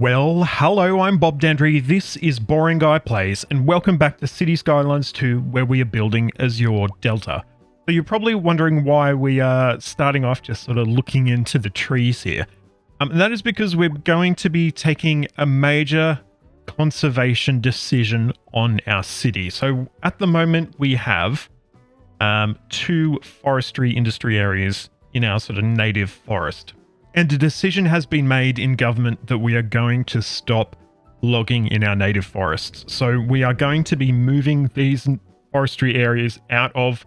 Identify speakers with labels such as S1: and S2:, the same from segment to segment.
S1: Well, hello, I'm Bob Dandry, this is Boring Guy Plays, and welcome back to Cities Skylines 2, where we are building Azure Delta. So you're probably wondering why we are starting off just sort of looking into the trees here. And that is because we're going to be taking a major conservation decision on our city. So at the moment we have 2 forestry industry areas in our sort of native forest. And a decision has been made in government that we are going to stop logging in our native forests. So we are going to be moving these forestry areas out of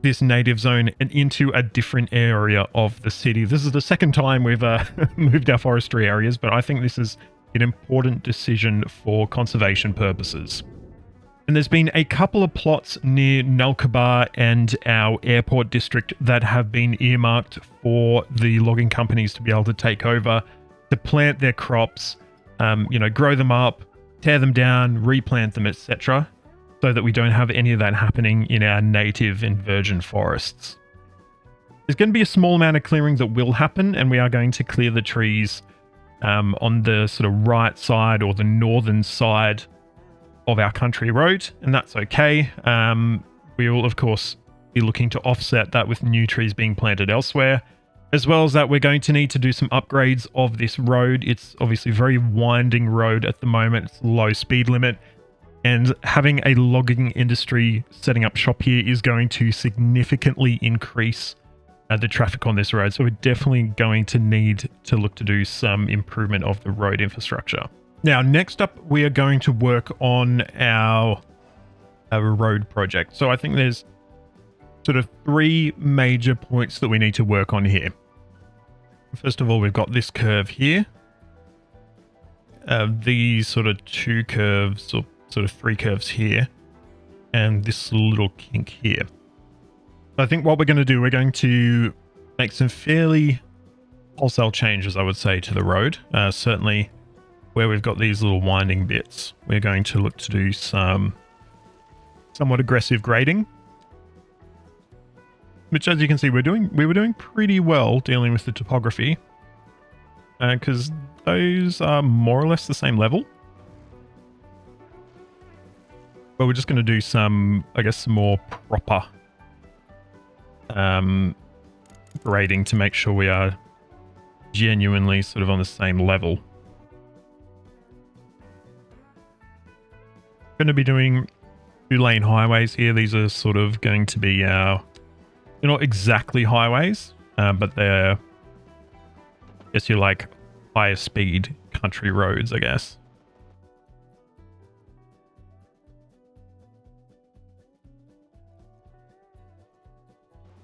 S1: this native zone and into a different area of the city. This is the second time we've moved our forestry areas, but I think this is an important decision for conservation purposes. And there's been a couple of plots near Nalkabar and our airport district that have been earmarked for the logging companies to be able to take over, to plant their crops, grow them up, tear them down, replant them, etc., so that we don't have any of that happening in our native and virgin forests. There's going to be a small amount of clearing that will happen, and we are going to clear the trees on the sort of right side or the northern side of our country road, and that's okay. We will of course be looking to offset that with new trees being planted elsewhere, as well as that we're going to need to do some upgrades of this road. It's obviously a very winding road at the moment. It's low speed limit, and having a logging industry setting up shop here is going to significantly increase the traffic on this road. So we're definitely going to need to look to do some improvement of the road infrastructure. Now, next up, we are going to work on our road project. So I think there's sort of 3 major points that we need to work on here. First of all, we've got this curve here. These sort of 2 curves, or sort of 3 curves here, and this little kink here. So I think what we're going to do, we're going to make some fairly wholesale changes, I would say, to the road. Certainly where we've got these little winding bits, we're going to look to do some somewhat aggressive grading, which, as you can see, we were doing pretty well dealing with the topography, because those are more or less the same level. But we're just going to do some, I guess, some more proper grading to make sure we are genuinely sort of on the same level. Going to be doing 2-lane highways here. These are sort of going to be they're not exactly highways, but they're, I guess you're like higher speed country roads, I guess.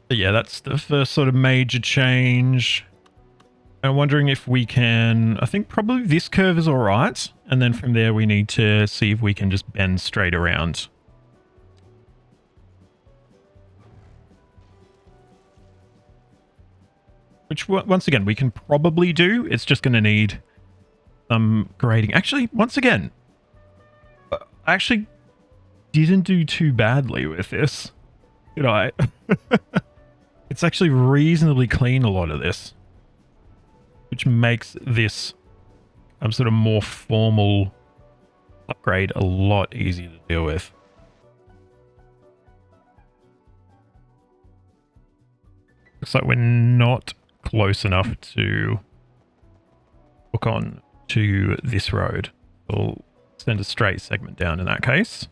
S1: But yeah, that's the first sort of major change. I'm wondering if we can, I think probably this curve is all right. And then from there, we need to see if we can just bend straight around. Which, once again, we can probably do. It's just going to need some grading. Actually, once again, I actually didn't do too badly with this, did I? It's actually reasonably clean, a lot of this, which makes this sort of more formal upgrade a lot easier to deal with. Looks like we're not close enough to hook on to this road. We'll send a straight segment down in that case.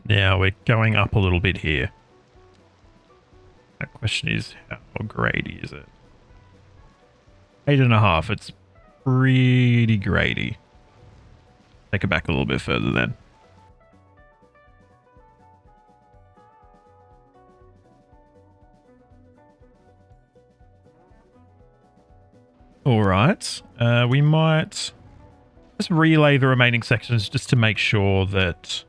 S1: Now we're going up a little bit here. That question is, how grady is it? 8.5. It's pretty grady. Take it back a little bit further then. All right. We might just relay the remaining sections just to make sure that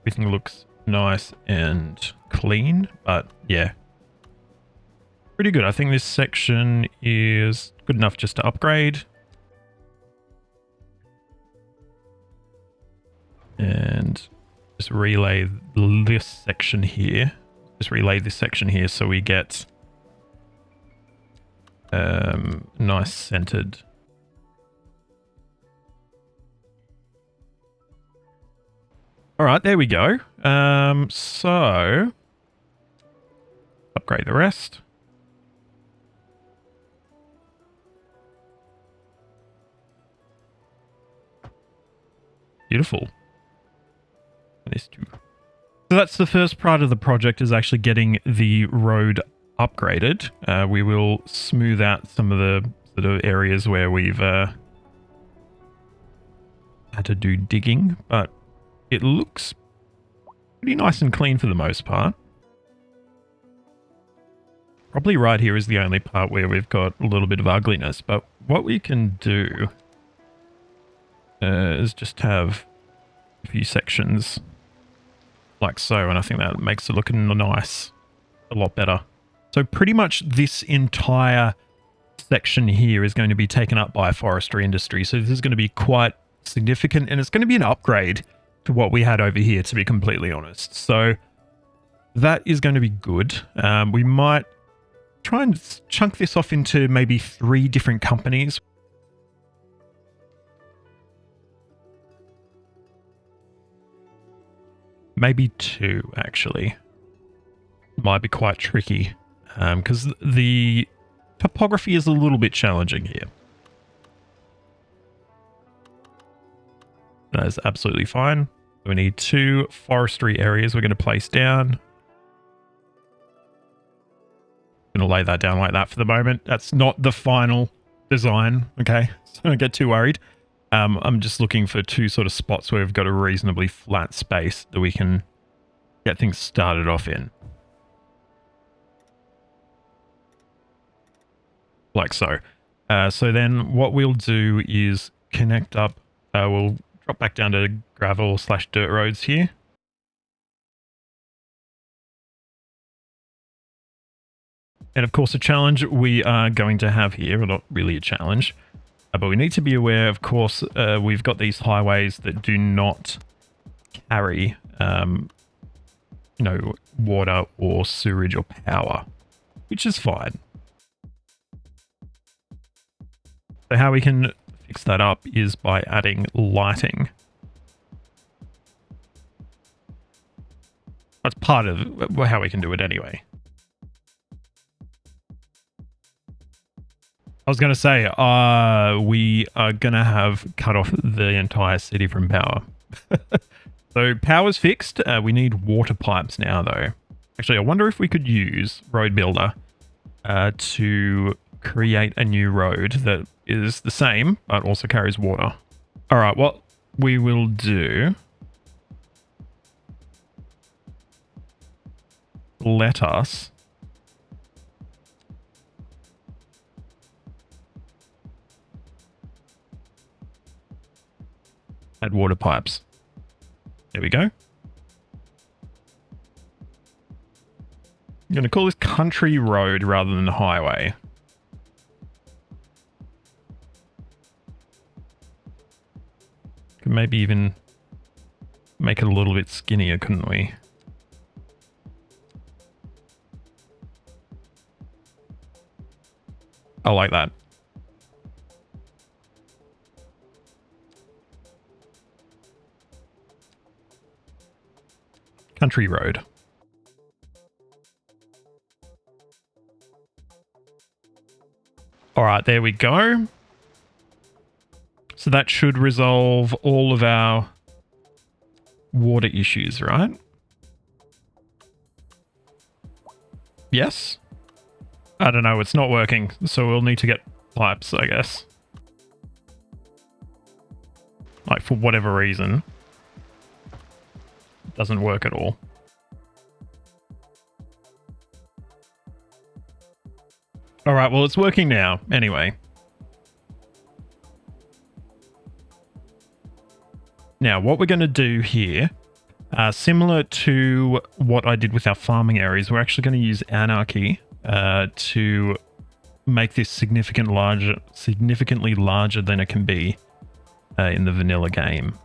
S1: everything looks nice and clean, but yeah, pretty good. I think this section is good enough just to upgrade. And Just relay this section here. Just relay this section here so we get nice centered. All right, there we go. So upgrade the rest. Beautiful. These two. So that's the first part of the project, is actually getting the road upgraded. We will smooth out some of the sort of areas where we've had to do digging, but it looks pretty nice and clean for the most part. Probably right here is the only part where we've got a little bit of ugliness, but what we can do is just have a few sections like so, and I think that makes it look nice, a lot better. So pretty much this entire section here is going to be taken up by forestry industry, so this is going to be quite significant, and it's going to be an upgrade to what we had over here, to be completely honest. So that is going to be good. We might try and chunk this off into maybe 3 different companies. Maybe 2, actually. Might be quite tricky, because the topography is a little bit challenging here. That is absolutely fine. We need 2 forestry areas we're going to place down. I'm going to lay that down like that for the moment. That's not the final design, okay? So don't get too worried. I'm just looking for 2 sort of spots where we've got a reasonably flat space that we can get things started off in. Like so. So then what we'll do is connect up. We'll drop back down to gravel/dirt roads here. And of course, a challenge we are going to have here, well, not really a challenge, but we need to be aware, of course, we've got these highways that do not carry, you know, water or sewerage or power, which is fine. So how we can fix that up is by adding lighting. That's part of how we can do it anyway. I was going to say, we are going to have cut off the entire city from power. So power's fixed. We need water pipes now, though. Actually, I wonder if we could use Road Builder to create a new road that is the same, but also carries water. All right, what we will do... Let us... add water pipes. There we go. I'm going to call this country road rather than highway. Could maybe even make it a little bit skinnier, couldn't we? I like that. Country road. All right, there we go. So that should resolve all of our water issues, right? Yes? I don't know, it's not working, so we'll need to get pipes, I guess. Like, for whatever reason. It doesn't work at all. Alright, well, it's working now, anyway. Now, what we're going to do here, similar to what I did with our farming areas, we're actually going to use Anarchy to make this significantly larger than it can be in the vanilla game.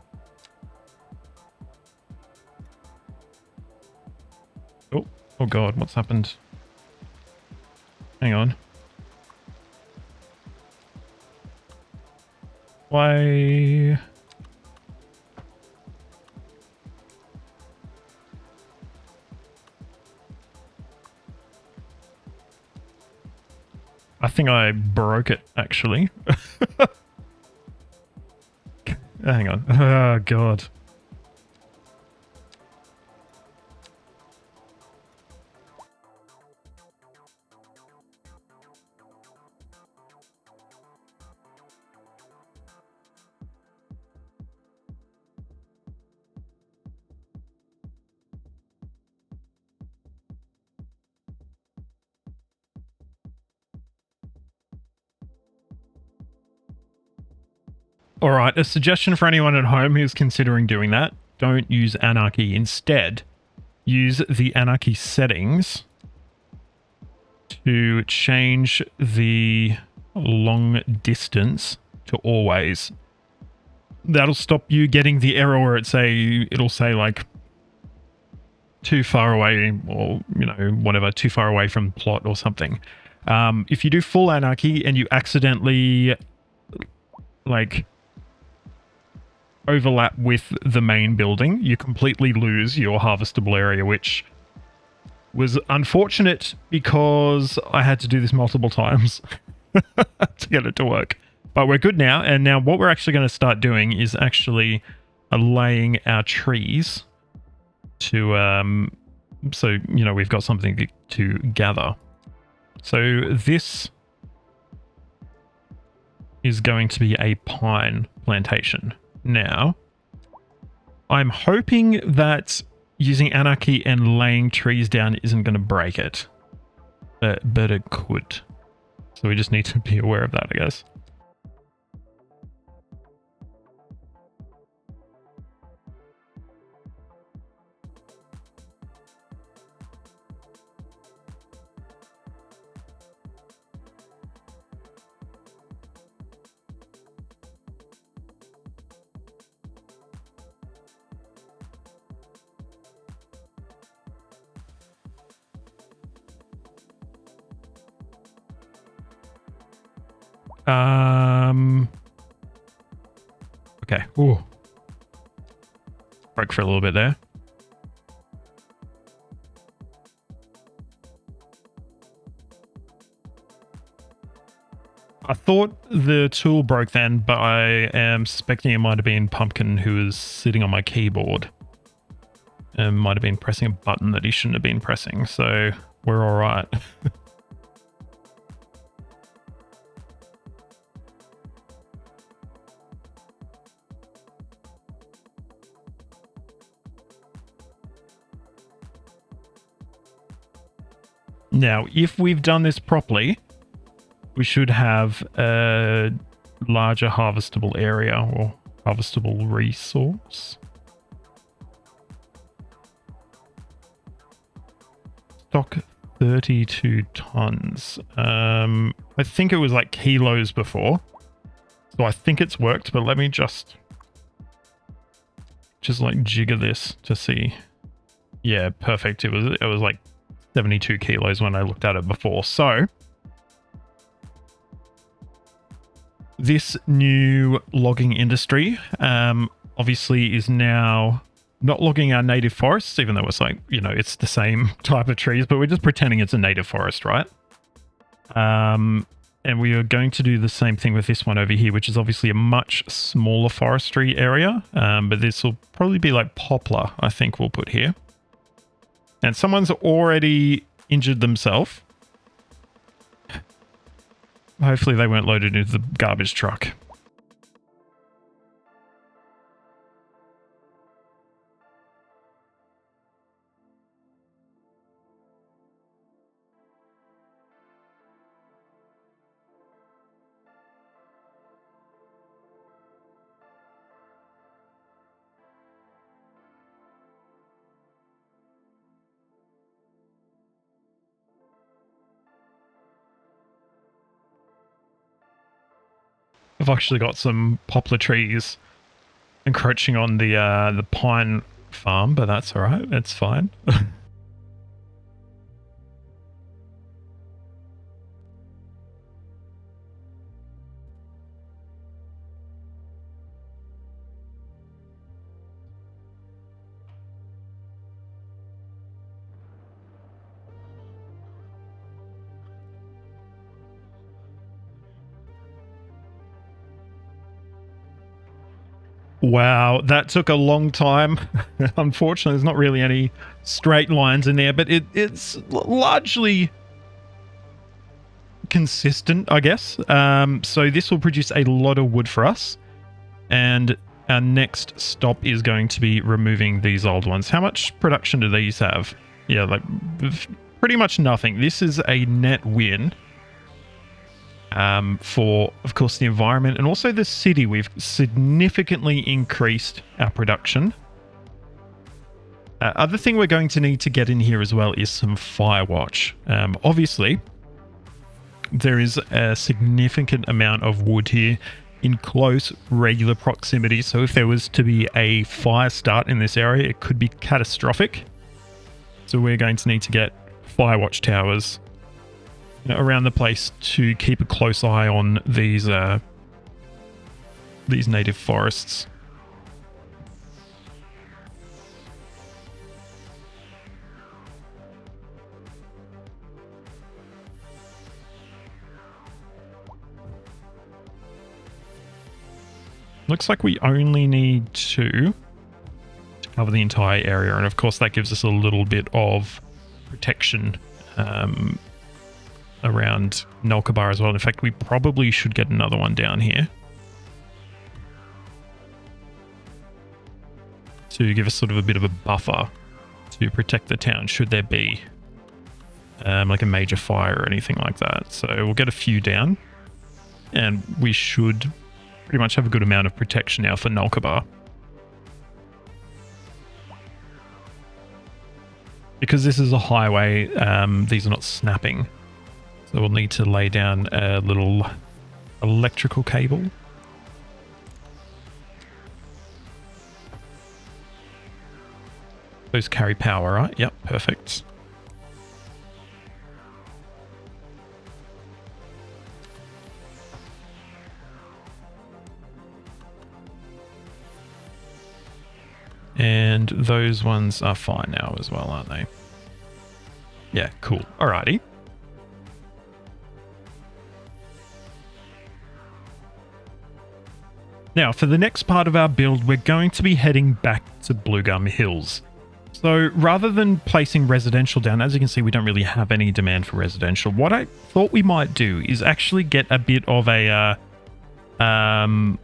S1: Oh god, what's happened? Hang on. Why? I think I broke it, actually. Hang on. Oh, God. All right, a suggestion for anyone at home who's considering doing that, don't use Anarchy. Instead, use the Anarchy settings to change the long distance to always. That'll stop you getting the error where it'll say like too far away, or, you know, whatever, too far away from plot or something. If you do full Anarchy and you accidentally like overlap with the main building, you completely lose your harvestable area, which was unfortunate because I had to do this multiple times to get it to work. But we're good now, and now what we're actually going to start doing is actually laying our trees to, so, you know, we've got something to gather. So this is going to be a pine plantation. Now, I'm hoping that using Anarchy and laying trees down isn't going to break it. But it could. So we just need to be aware of that, I guess. Okay. Ooh. Broke for a little bit there. I thought the tool broke then, but I am suspecting it might have been Pumpkin who was sitting on my keyboard and might have been pressing a button that he shouldn't have been pressing, so we're all right. Now, if we've done this properly, we should have a larger harvestable area or harvestable resource. Stock 32 tons. I think it was like kilos before. So I think it's worked, but let me just like jigger this to see. Yeah, perfect. It was like 72 kilos when I looked at it before. So this new logging industry obviously is now not logging our native forests, even though it's like, you know, it's the same type of trees, but we're just pretending it's a native forest, right? And we are going to do the same thing with this one over here, which is obviously a much smaller forestry area. But this will probably be like poplar, I think we'll put here. And someone's already injured themselves. Hopefully they weren't loaded into the garbage truck. I've actually got some poplar trees encroaching on the pine farm, but that's all right. It's fine. Wow, that took a long time. Unfortunately, there's not really any straight lines in there, but it's largely consistent, I guess. So this will produce a lot of wood for us. And our next stop is going to be removing these old ones. How much production do these have? Yeah, like pretty much nothing. This is a net win. For, of course, the environment and also the city. We've significantly increased our production. Other thing we're going to need to get in here as well is some firewatch. Obviously, there is a significant amount of wood here in close, regular proximity. So if there was to be a fire start in this area, it could be catastrophic. So we're going to need to get firewatch towers around the place to keep a close eye on these native forests. Looks like we only need two to cover the entire area, and of course that gives us a little bit of protection around Nulkabar as well. In fact, we probably should get another one down here to give us sort of a bit of a buffer to protect the town should there be like a major fire or anything like that. So we'll get a few down and we should pretty much have a good amount of protection now for Nulkabar. Because this is a highway, these are not snapping. So we'll need to lay down a little electrical cable. Those carry power, right? Yep, perfect. And those ones are fine now as well, aren't they? Yeah, cool. Alrighty. Now, for the next part of our build, we're going to be heading back to Blue Gum Hills. So rather than placing residential down, as you can see, we don't really have any demand for residential. What I thought we might do is actually get a bit of a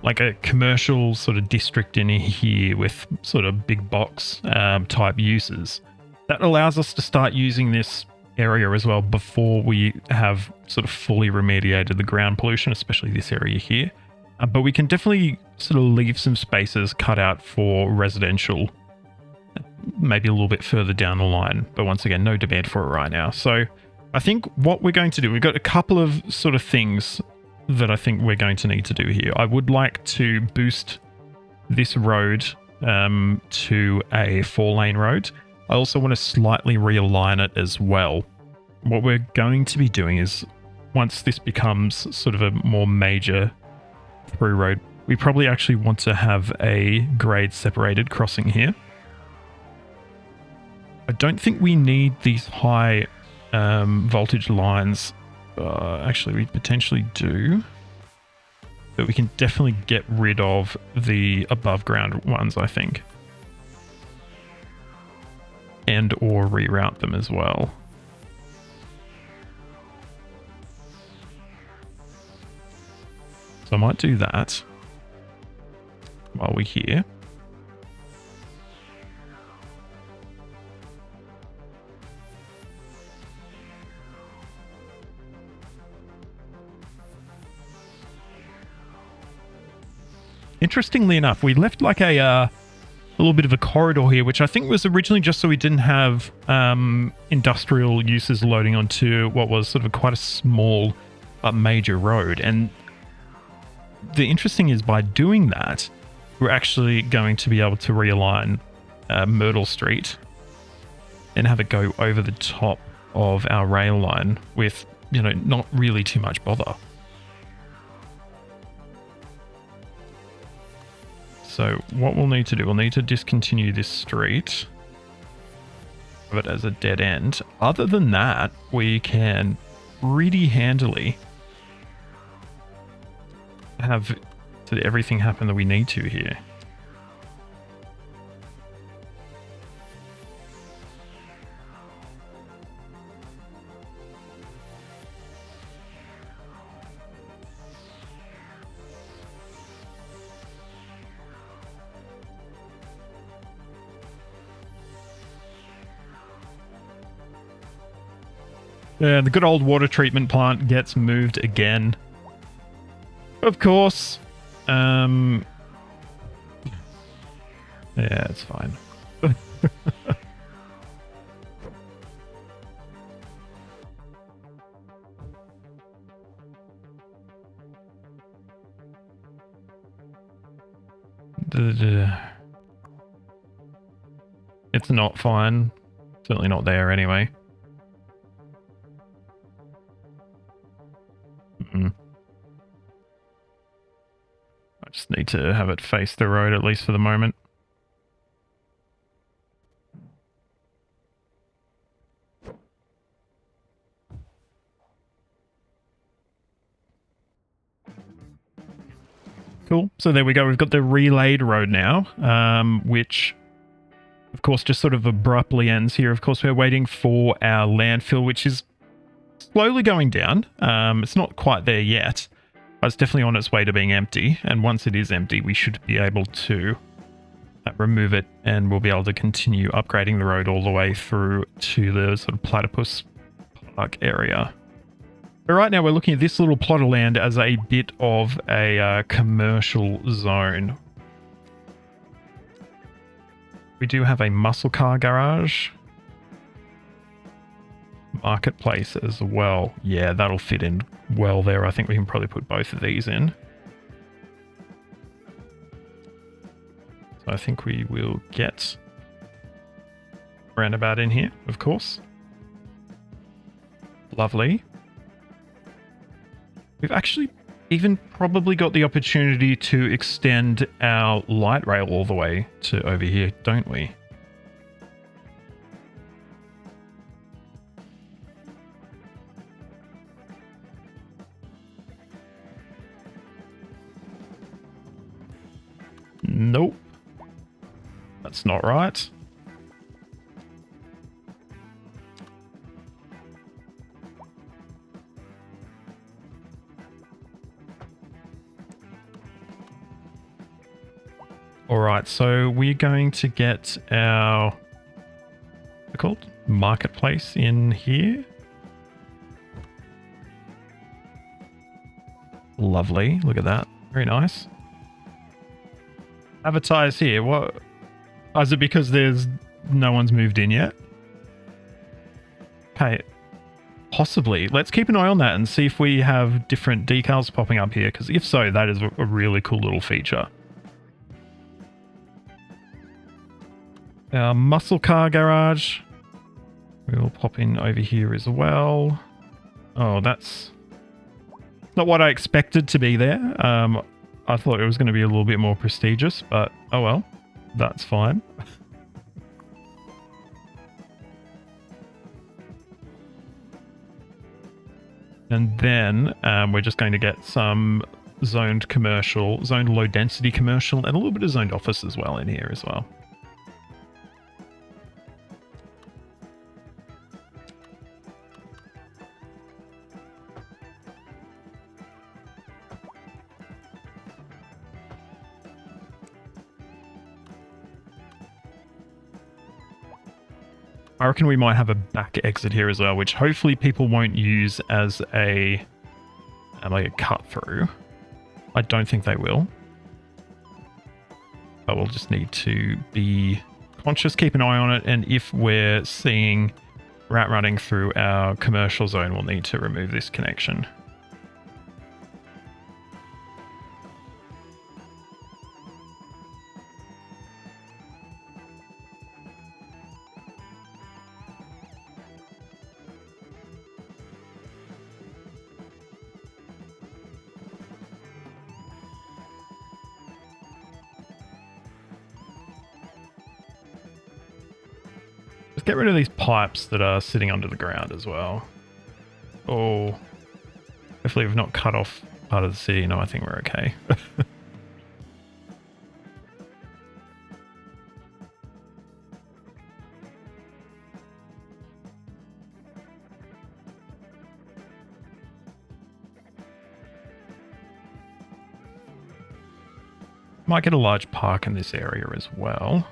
S1: like a commercial sort of district in here with sort of big box type uses. That allows us to start using this area as well before we have sort of fully remediated the ground pollution, especially this area here. But we can definitely sort of leave some spaces cut out for residential, maybe a little bit further down the line. But once again, no demand for it right now. So I think what we're going to do, we've got a couple of sort of things that I think we're going to need to do here. I would like to boost this road to a 4-lane road. I also want to slightly realign it as well. What we're going to be doing is, once this becomes sort of a more major through road, we probably actually want to have a grade separated crossing here. I don't think we need these high voltage lines. Actually, we potentially do. But we can definitely get rid of the above ground ones, I think. And or reroute them as well. So I might do that while we're here. Interestingly enough, we left like a little bit of a corridor here, which I think was originally just so we didn't have industrial uses loading onto what was sort of quite a small but major road. And the interesting is, by doing that, we're actually going to be able to realign Myrtle Street and have it go over the top of our rail line with, you know, not really too much bother. So what we'll need to do, we'll need to discontinue this street, have it as a dead end. Other than that, we can pretty handily have everything happen that we need to here. Yeah, the good old water treatment plant gets moved again. Of course. Yeah, it's fine. It's not fine. Certainly not there anyway. I just need to have it face the road, at least for the moment. Cool. So there we go. We've got the relayed road now, which, of course, just sort of abruptly ends here. Of course, we're waiting for our landfill, which is slowly going down. It's not quite there yet, but it's definitely on its way to being empty. And once it is empty, we should be able to remove it, and we'll be able to continue upgrading the road all the way through to the sort of Platypus Park area. But right now we're looking at this little plot of land as a bit of a commercial zone. We do have a muscle car garage. Marketplace as well. Yeah, that'll fit in well there. I think we can probably put both of these in. So I think we will get roundabout in here, of course. Lovely. We've actually even probably got the opportunity to extend our light rail all the way to over here, don't we? Nope. That's not right. Alright, so we're going to get our, what's it called? Marketplace in here. Lovely, look at that. Very nice. Advertise here, what? Oh, is it because there's no one's moved in yet? Okay, possibly. Let's keep an eye on that and see if we have different decals popping up here, because if so, that is a really cool little feature. Our muscle car garage. We'll pop in over here as well. Oh, that's not what I expected to be there. I thought it was going to be a little bit more prestigious, but oh well, that's fine. And then we're just going to get some zoned commercial, zoned low density commercial, and a little bit of zoned office as well in here as well. I reckon we might have a back exit here as well, which hopefully people won't use as a like a cut through. I don't think they will. But we'll just need to be conscious, keep an eye on it, and if we're seeing rat running through our commercial zone, we'll need to remove this connection. Get rid of these pipes that are sitting under the ground as well. Oh, hopefully we've not cut off part of the city. No, I think we're okay. Might get a large park in this area as well.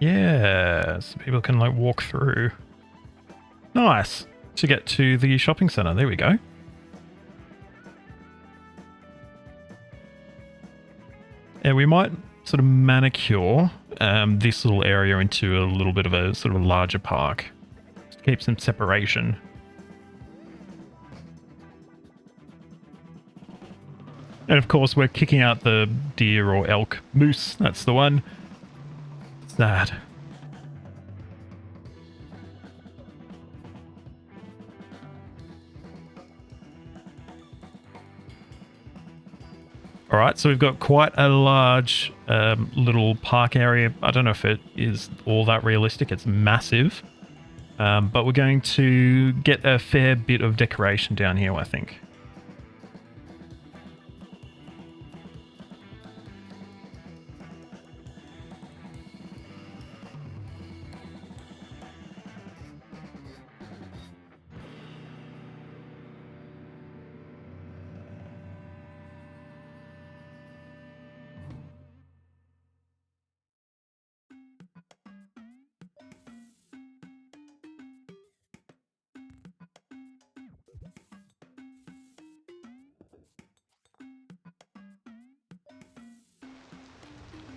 S1: Yeah, so people can like walk through. Nice. To get to the shopping center. There we go. Yeah, we might sort of manicure this little area into a little bit of a sort of a larger park. Just keep some separation. And of course, we're kicking out the deer or elk. Moose, that's the one. Sad. All right, so we've got quite a large little park area. I don't know if it is all that realistic. It's massive. But we're going to get a fair bit of decoration down here, I think.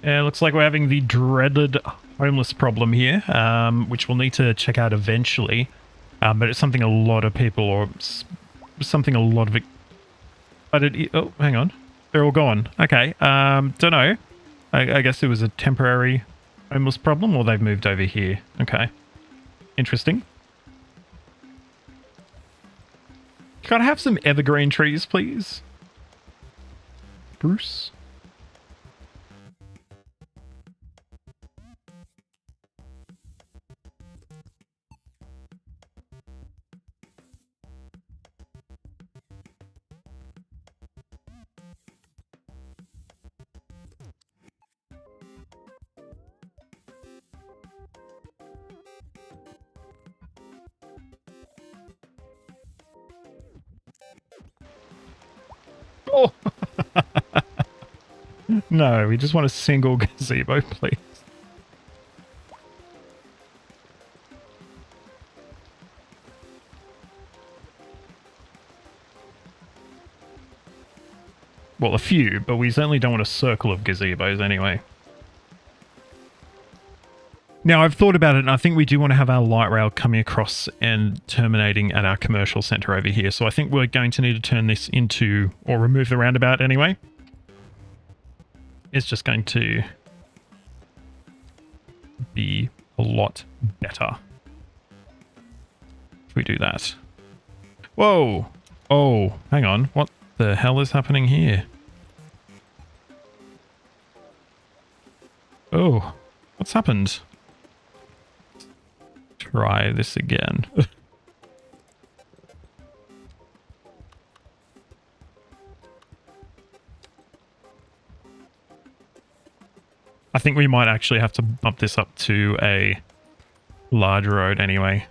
S1: Looks like we're having the dreaded homeless problem here, which we'll need to check out eventually. But it's something a lot of people, or something a lot of it. But it. Oh, hang on. They're all gone. Okay. Don't know. I guess it was a temporary homeless problem, or they've moved over here. Okay. Interesting. Can I have some evergreen trees, please? Bruce? Oh! No, we just want a single gazebo, please. Well, a few, but we certainly don't want a circle of gazebos anyway. Now, I've thought about it, and I think we do want to have our light rail coming across and terminating at our commercial centre over here. So I think we're going to need to turn this into, or remove the roundabout anyway. It's just going to be a lot better if we do that. Whoa! Oh, hang on. What the hell is happening here? Oh, what's happened? Try this again. I think we might actually have to bump this up to a large road anyway.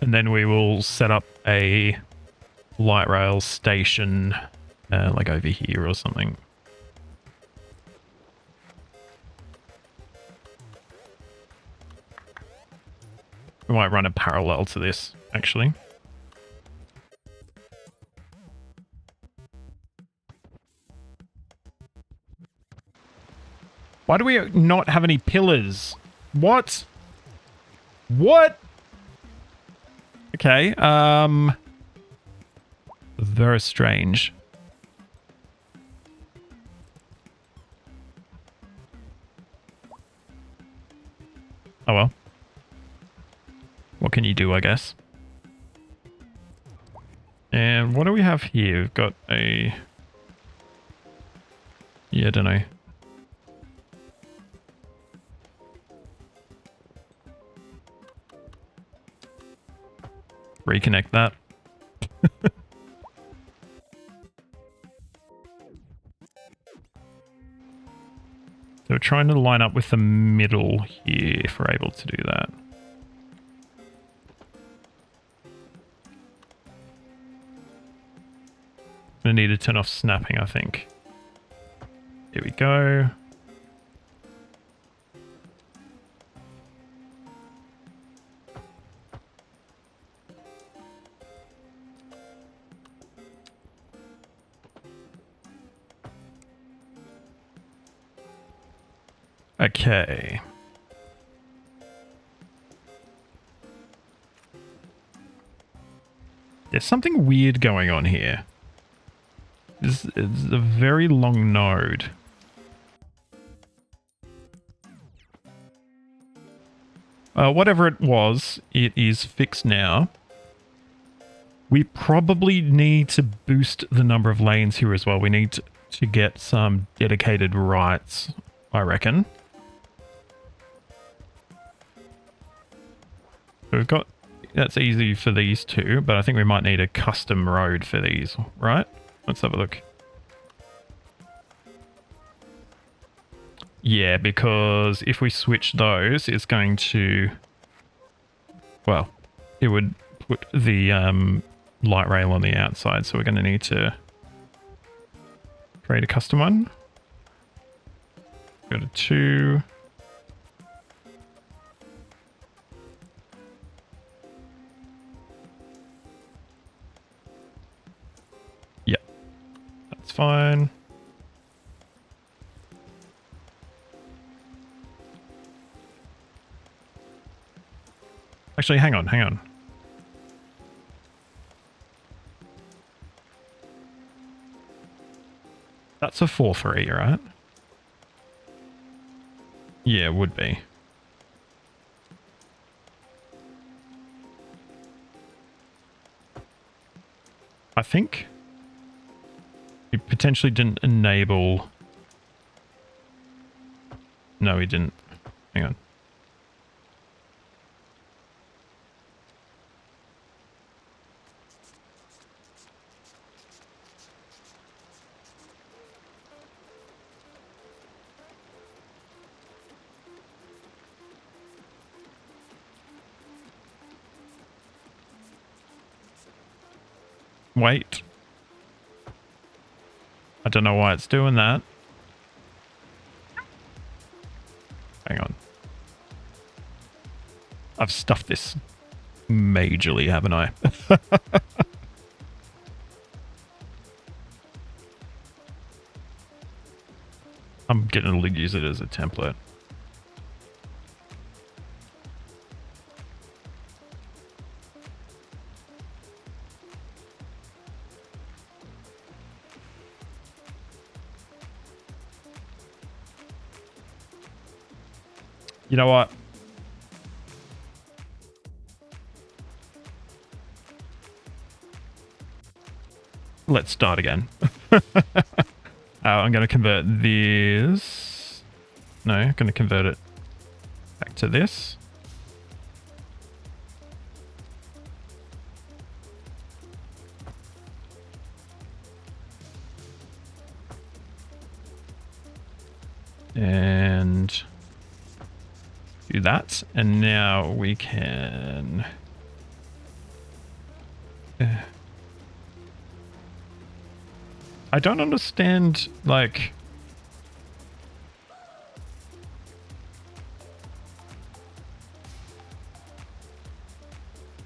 S1: And then we will set up a light rail station like over here or something. We might run a parallel to this, actually. Why do we not have any pillars? What? What? Okay, very strange. Oh well. What can you do, I guess? And what do we have here? We've got a... Yeah, I don't know. Reconnect that. So we're trying to line up with the middle here if we're able to do that. I need to turn off snapping, I think. Here we go. Okay. There's something weird going on here. It's a very long node. Whatever it was, it is fixed now. We probably need to boost the number of lanes here as well. We need to get some dedicated rights, I reckon. So we've got, that's easy for these two, but I think we might need a custom road for these, right? Let's have a look. Yeah, because if we switch those, it's going to, well, it would put the light rail on the outside, so we're going to need to create a custom one. Go to 2. Yep, that's fine. Actually, hang on. That's a 4-3, right? Yeah, it would be. I think we potentially didn't enable... No, we didn't. Hang on. Wait. I don't know why it's doing that. Hang on. I've stuffed this majorly, haven't I? I'm going to use it as a template. You know what? Let's start again. I'm going to convert this. No, I'm going to convert it back to this. And do that. And now we can... I don't understand, like...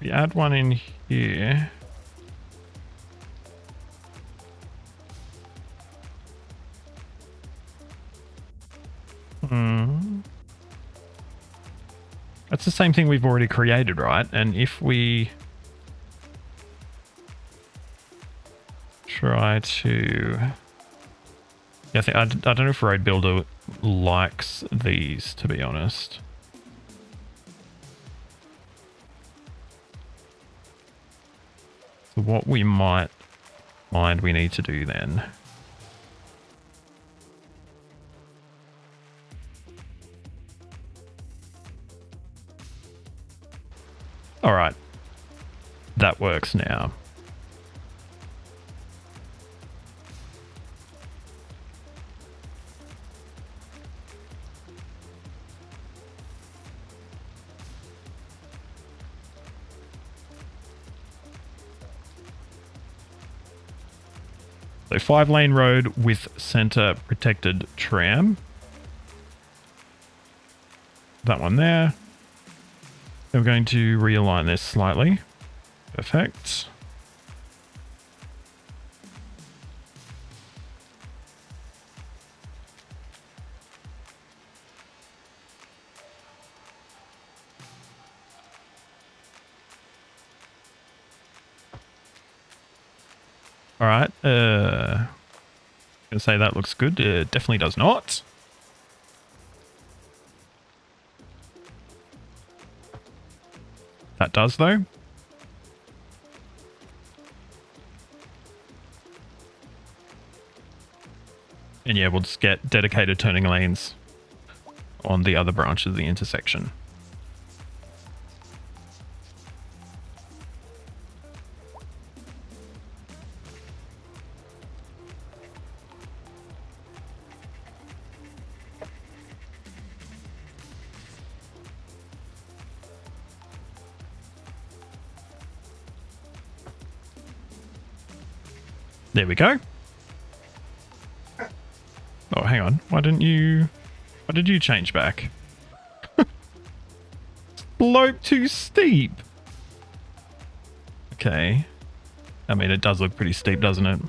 S1: We add one in here. That's the same thing we've already created, right? And if we try to... Yeah, I don't know if Road Builder likes these, to be honest. So what we might find we need to do then... All right, that works now. So 5-lane road with center protected tram. That one there. Then we're going to realign this slightly. Perfect. All right. Gonna say that looks good. It definitely does not. That does though. And yeah, we'll just get dedicated turning lanes on the other branches of the intersection. There we go. Oh, hang on. Why did you change back? Slope too steep. Okay. I mean, it does look pretty steep, doesn't it?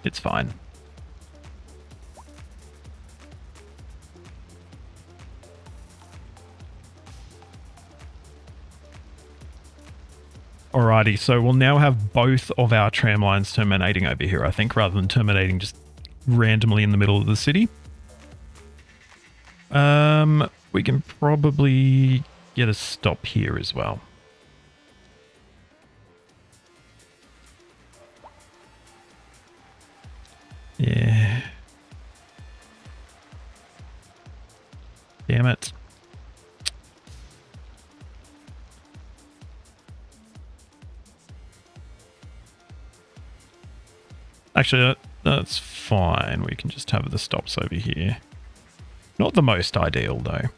S1: It's fine. Alrighty, so we'll now have both of our tram lines terminating over here, I think, rather than terminating just randomly in the middle of the city. We can probably get a stop here as well. Yeah. Damn it. Actually, that's fine. We can just have the stops over here. Not the most ideal, though.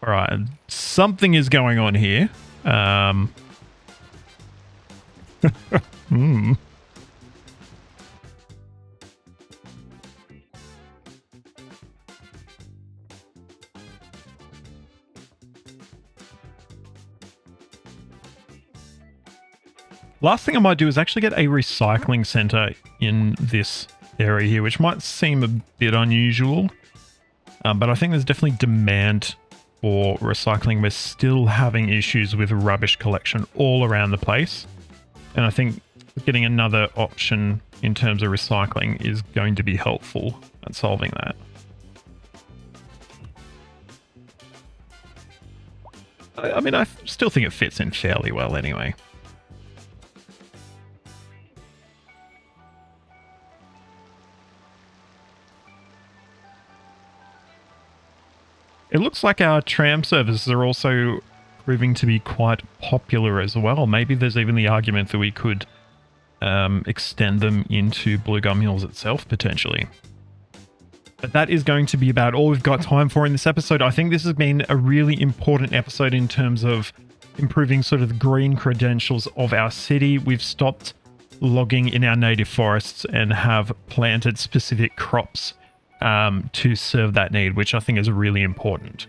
S1: All right, something is going on here. Last thing I might do is actually get a recycling center in this area here, which might seem a bit unusual, but I think there's definitely demand for recycling. We're still having issues with rubbish collection all around the place, and I think getting another option in terms of recycling is going to be helpful at solving that. I mean, I still think it fits in fairly well anyway. It looks like our tram services are also proving to be quite popular as well. Maybe there's even the argument that we could extend them into Blue Gum Hills itself, potentially. But that is going to be about all we've got time for in this episode. I think this has been a really important episode in terms of improving sort of the green credentials of our city. We've stopped logging in our native forests and have planted specific crops to serve that need, which I think is really important.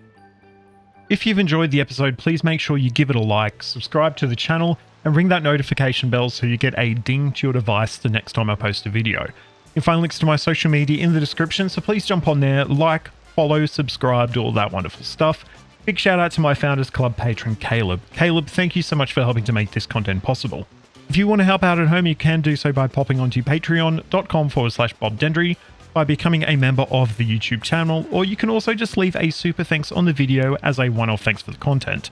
S1: If you've enjoyed the episode, please make sure you give it a like, subscribe to the channel, and ring that notification bell so you get a ding to your device the next time I post a video. You'll find links to my social media in the description, so please jump on there, like, follow, subscribe, do all that wonderful stuff. Big shout out to my Founders Club patron, Caleb. Caleb, thank you so much for helping to make this content possible. If you want to help out at home, you can do so by popping onto patreon.com/BobDendry, by becoming a member of the YouTube channel, or you can also just leave a super thanks on the video as a one-off thanks for the content.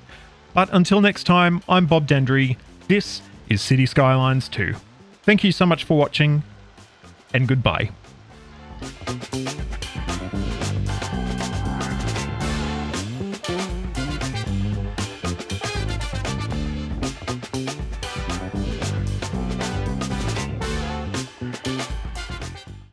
S1: But until next time, I'm Bob Dendry. This is Cities Skylines 2. Thank you so much for watching, and goodbye.